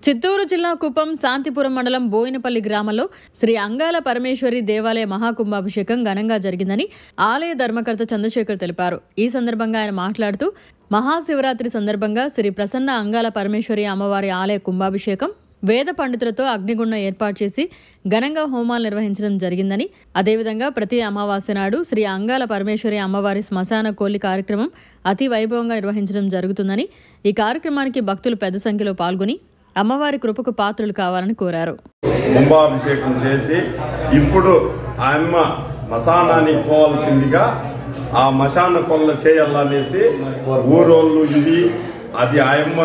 చిత్తూరు జిల్లా కుప్పం శాంతిపురం మండలం బోయినపల్లి గ్రామంలో శ్రీ అంగాల పరమేశ్వరి దేవాలయ మహాకుంభాభిషేకం ఘనంగా జరిగిందని ఆలయ ధర్మకర్త చంద్రశేఖర్ తెలిపారు. ఈ సందర్భంగా ఆయన మాట్లాడుతూ మహాశివరాత్రి సందర్భంగా శ్రీ ప్రసన్న అంగాల పరమేశ్వరి అమ్మవారి ఆలయ కుంభాభిషేకం వేద పండితులతో అగ్నిగుండం ఏర్పాటు చేసి ఘనంగా హోమాలు నిర్వహించడం జరిగిందని, అదేవిధంగా ప్రతి అమావాస్య నాడు శ్రీ అంగాల పరమేశ్వరి అమ్మవారి శ్మశాన కోలి కార్యక్రమం అతి వైభవంగా నిర్వహించడం జరుగుతుందని, ఈ కార్యక్రమానికి భక్తులు పెద్ద సంఖ్యలో పాల్గొని అమ్మవారి కృపకు పాత్రలు కావాలని కోరారు. కుంభాభిషేకం చేసి ఇప్పుడు ఆ అమ్మ మశానానికి పోవాల్సిందిగా ఆ మశాన కొల్ల చేయాలనేసి ఊరోళ్ళు అది ఆయమ్మ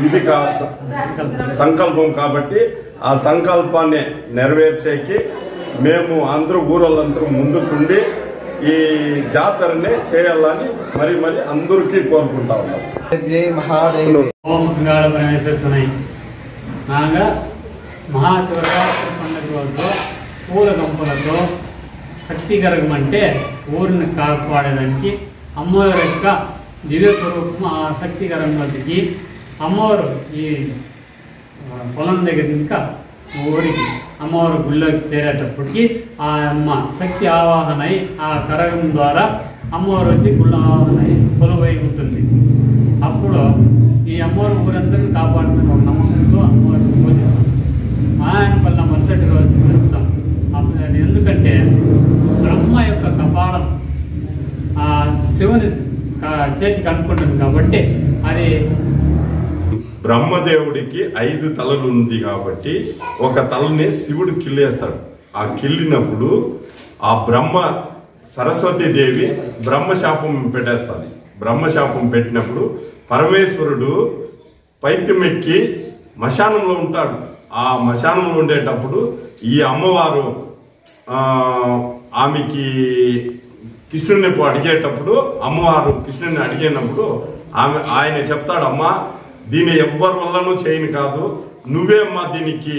ఇది సంకల్పం కాబట్టి ఆ సంకల్పాన్ని నెరవేర్చేకి మేము అందరూ ఊరోళ్ళందరూ ముందుకుండి ఈ జాతరని చేయాలని మరి అందరికీ కోరుకుంటా ఉన్నాం. ఓం అంగాళ పరమేశ్వరుని నాగా మహాశివరాత్రి పండుగ రోజు పూల గంపలతో శక్తికరం అంటే ఊరిని కాపాడేదానికి అమ్మవారి యొక్క దివ్య స్వరూపం ఆ శక్తికరంగా దిగి అమ్మవారు ఈ పొలం దగ్గర ఇంకా ఊరికి అమ్మవారి గుళ్ళకి చేరేటప్పటికి ఆ అమ్మ శక్తి ఆవాహనై ఆ కరగం ద్వారా అమ్మవారు వచ్చి గుళ్ళ ఆవాహనై కొలువై ఉంటుంది. అప్పుడు ఈ అమ్మవారి ఊరందరినీ కాపాడుతున్న ఒక నమ్మకంతో అమ్మవారిని పూజిస్తాం. ఆయన వల్ల మరుసటి రోజు జరుపుతాం. ఎందుకంటే బ్రహ్మ యొక్క కపాలం ఆ శివుని చేతికి అనుకుంటుంది కాబట్టి అది బ్రహ్మదేవుడికి 5 తలలు ఉంది కాబట్టి ఒక తలని శివుడు కిల్లేస్తాడు. ఆ కిల్లినప్పుడు ఆ సరస్వతీదేవి బ్రహ్మశాపం పెట్టేస్తాడు. బ్రహ్మశాపం పెట్టినప్పుడు పరమేశ్వరుడు పైత్యమెక్కి మశానంలో ఉంటాడు. ఆ మశానంలో ఉండేటప్పుడు ఈ అమ్మవారు ఆమెకి కృష్ణుని అడిగేటప్పుడు అమ్మవారు కృష్ణుని అడిగినప్పుడు ఆయన చెప్తాడు, అమ్మా దీన్ని ఎవ్వరి వల్లనూ చేయను కాదు, నువ్వే అమ్మా దీనికి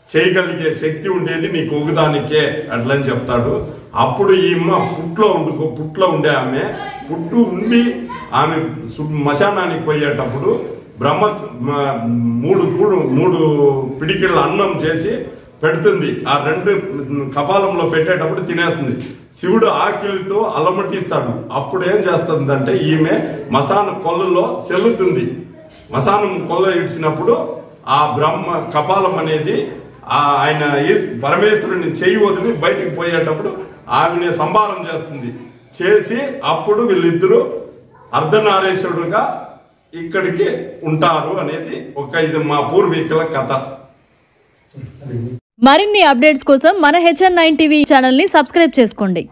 చేయగలిగే శక్తి ఉండేది నీకు ఒకదానికే అట్లని చెప్తాడు. అప్పుడు ఈ అమ్మ పుట్లో ఉండే ఆమె ఉండి ఆమె మశానానికి పోయేటప్పుడు బ్రహ్మ 3 పిడికిళ్ళ అన్నం చేసి పెడుతుంది. ఆ 2 కపాలంలో పెట్టేటప్పుడు తినేస్తుంది. శివుడు ఆకిలితో అలమటిస్తాడు. అప్పుడు ఏం చేస్తుందంటే ఈమె మశాన కొల్లలో చెల్లుతుంది. మశానం కొల్ల ఇడ్చినప్పుడు ఆ బ్రహ్మ కపాలం అనేది ఆయన పరమేశ్వరుని చేయి వదిలి బయటికి పోయేటప్పుడు ఆమెని సంహారం చేసి అప్పుడు వీళ్ళిద్దరూ అర్ధనారీశ్వరుడుగా ఇక్కడికి ఉంటారు అనేది ఇది మా పూర్వీకుల కథ. మరిన్ని అప్డేట్స్ కోసం మన HN9 టీవీ ఛానల్ ని సబ్స్క్రైబ్ చేసుకోండి.